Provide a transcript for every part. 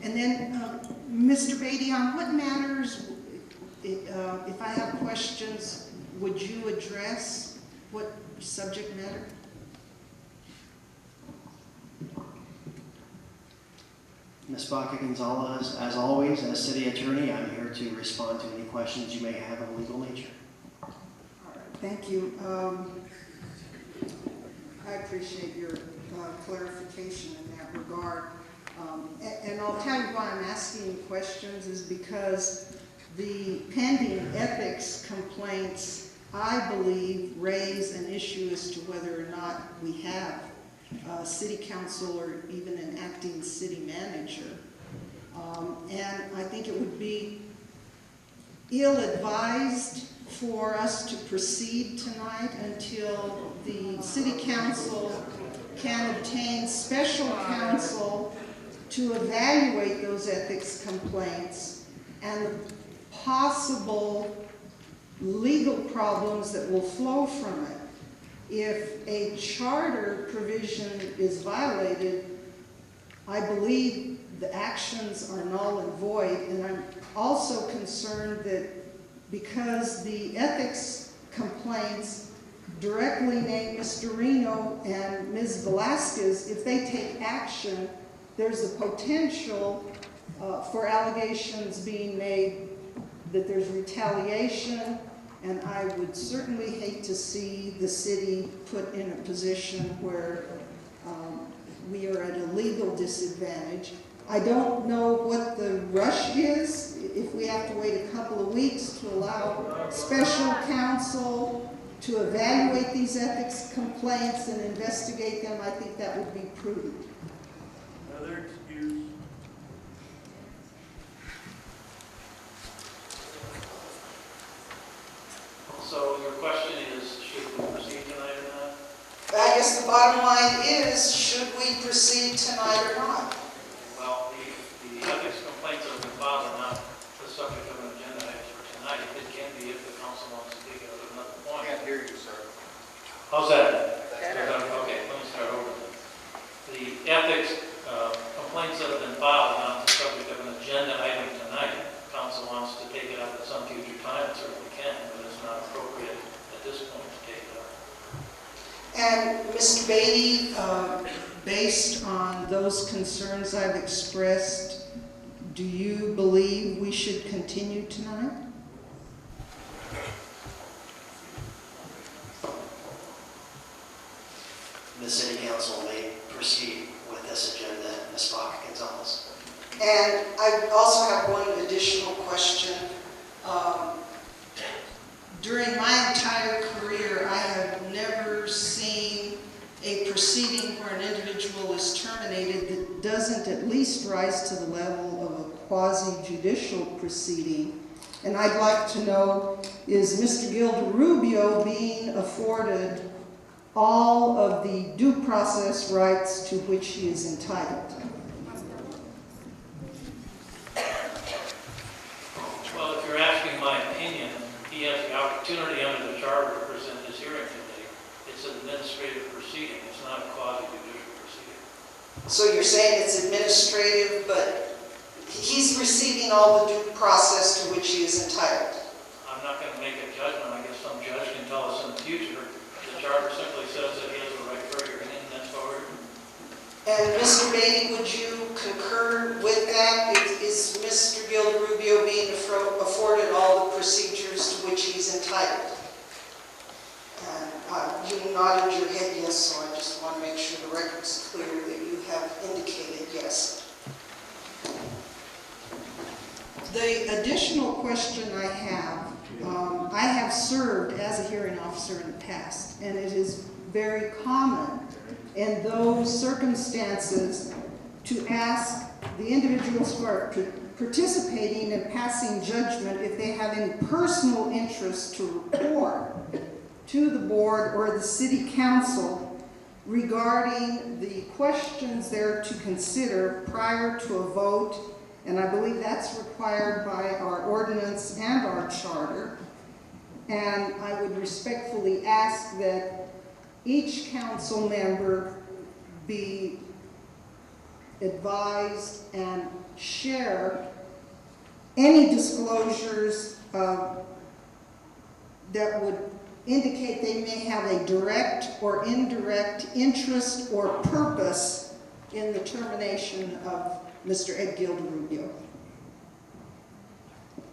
And then, Mr. Beatty, on what matters, if I have questions, would you address what subject matter? Ms. Baca-Gonzalez, as always, as city attorney, I'm here to respond to any questions you may have of a legal nature. All right, thank you. I appreciate your clarification in that regard. And I'll tell you why I'm asking questions is because the pending ethics complaints, I believe, raise an issue as to whether or not we have city council or even an acting city manager. And I think it would be ill-advised for us to proceed tonight until the city council can obtain special counsel to evaluate those ethics complaints and the possible legal problems that will flow from it. If a charter provision is violated, I believe the actions are null and void, and I'm also concerned that because the ethics complaints directly name Mr. Reno and Ms. Velasquez, if they take action, there's a potential for allegations being made that there's retaliation, and I would certainly hate to see the city put in a position where we are at a legal disadvantage. I don't know what the rush is. If we have to wait a couple of weeks to allow special counsel to evaluate these ethics complaints and investigate them, I think that would be prudent. Another excuse. So your question is, should we proceed tonight or not? I guess the bottom line is, should we proceed tonight or not? Well, the ethics complaints that have been filed are not the subject of an agenda item for tonight. It can be if the council wants to take it up at another point. I can't hear you, sir. How's that? Okay, let me start over then. The ethics complaints that have been filed are not the subject of an agenda item tonight. Council wants to take it up at some future time, it certainly can, but it's not appropriate at this point to take it up. And Mr. Beatty, based on those concerns I've expressed, do you believe we should continue tonight? The city council may proceed with this agenda, Ms. Baca-Gonzalez. And I also have one additional question. During my entire career, I have never seen a proceeding where an individual is terminated that doesn't at least rise to the level of a quasi-judicial proceeding. And I'd like to know, is Mr. Gildarubio being afforded all of the due process rights to which he is entitled? Well, if you're asking my opinion, he has the opportunity under the charter to present his hearing today. It's an administrative proceeding. It's not a quasi-judicial proceeding. So you're saying it's administrative, but he's receiving all the due process to which he is entitled? I'm not going to make a judgment. I guess some judge can tell us in the future. The charter simply says that he has a right for a hearing, and that's all. And Mr. Beatty, would you concur with that? Is Mr. Gildarubio being afforded all the procedures to which he's entitled? And you nodded your head yes, so I just want to make sure the record's clear that you have indicated yes. The additional question I have served as a hearing officer in the past, and it is very common in those circumstances to ask the individuals who are participating in passing judgment if they have any personal interest to report to the board or the city council regarding the questions they're to consider prior to a vote, and I believe that's required by our ordinance and our charter. And I would respectfully ask that each council member be advise and share any disclosures that would indicate they may have a direct or indirect interest or purpose in the termination of Mr. Ed Gilderubio.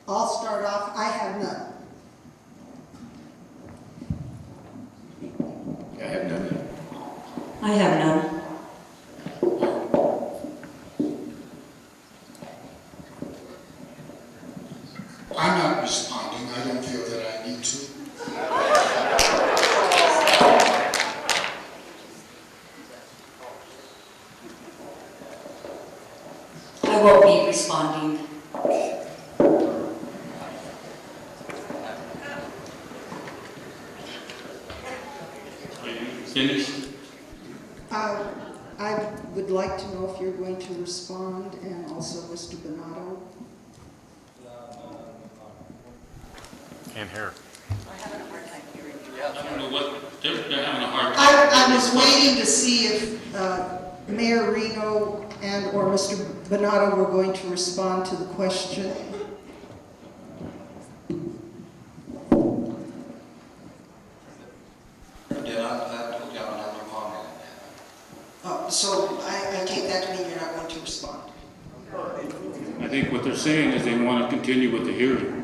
I'll start off. I have none. I have none. I have none. I'm not responding. I don't feel that I need to. I won't be responding. Are you finished? I would like to know if you're going to respond, and also Mr. Bonato. Can't hear. I don't know what, they're having a hard time. I was waiting to see if Mayor Reno and or Mr. Bonato were going to respond to the question. So I take that to mean you're not going to respond. I think what they're saying is they want to continue with the hearing.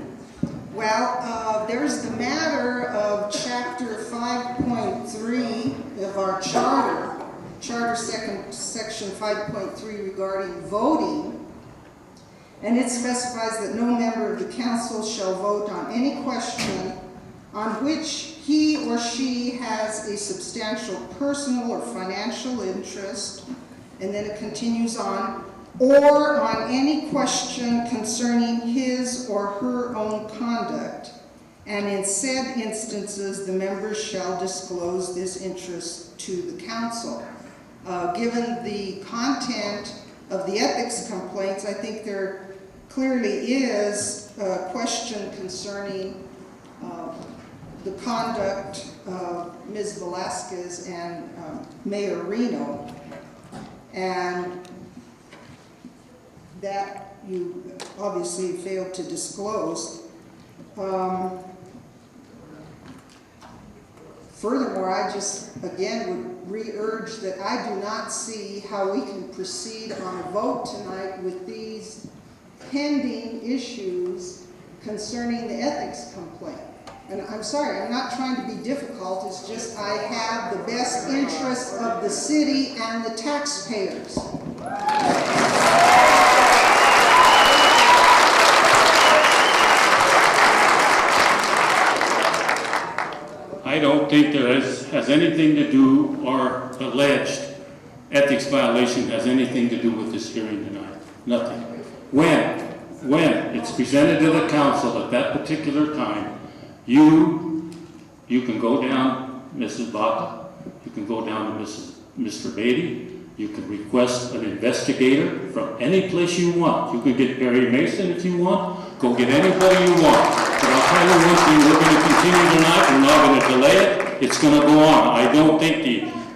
Well, there's the matter of Chapter 5.3 of our charter, Section 5.3 regarding voting, and it specifies that no member of the council shall vote on any question on which he or she has a substantial personal or financial interest, and then it continues on, or on any question concerning his or her own conduct, and in said instances, the members shall disclose this interest to the council. Given the content of the ethics complaints, I think there clearly is a question concerning the conduct of Ms. Velasquez and Mayor Reno, and that you obviously failed to disclose. Furthermore, I just again would re-urge that I do not see how we can proceed on a vote tonight with these pending issues concerning the ethics complaint. And I'm sorry, I'm not trying to be difficult, it's just I have the best interests of the city and the taxpayers. I don't think there has anything to do, or alleged ethics violation has anything to do with this hearing tonight. Nothing. When it's presented to the council at that particular time, you can go down, Mrs. Baca, you can go down to Mr. Beatty, you can request an investigator from any place you want. You could get Perry Mason if you want, go get anybody you want. But I'll tell you one thing, we're going to continue tonight, we're not going to delay it, it's going to go on. I don't think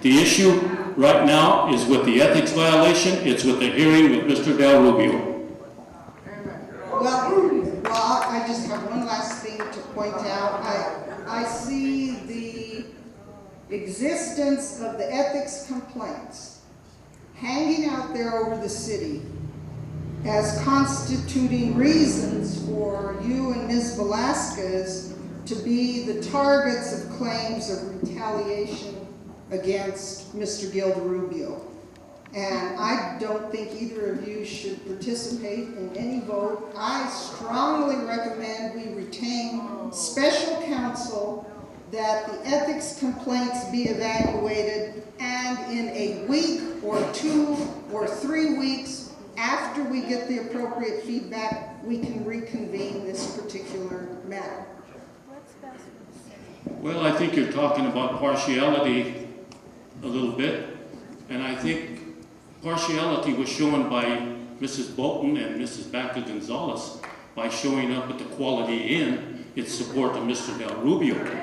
the issue right now is with the ethics violation, it's with the hearing with Mr. Del Rubio. Well, I just have one last thing to point out. I see the existence of the ethics complaints hanging out there over the city as constituting reasons for you and Ms. Velasquez to be the targets of claims of retaliation against Mr. Gilderubio. And I don't think either of you should participate in any vote. I strongly recommend we retain special counsel, that the ethics complaints be evaluated, and in a week or 2 or 3 weeks after we get the appropriate feedback, we can reconvene this particular matter. Well, I think you're talking about partiality a little bit, and I think partiality was shown by Mrs. Bolton and Mrs. Baca Gonzalez by showing up at the Quality Inn in support of Mr. Del Rubio.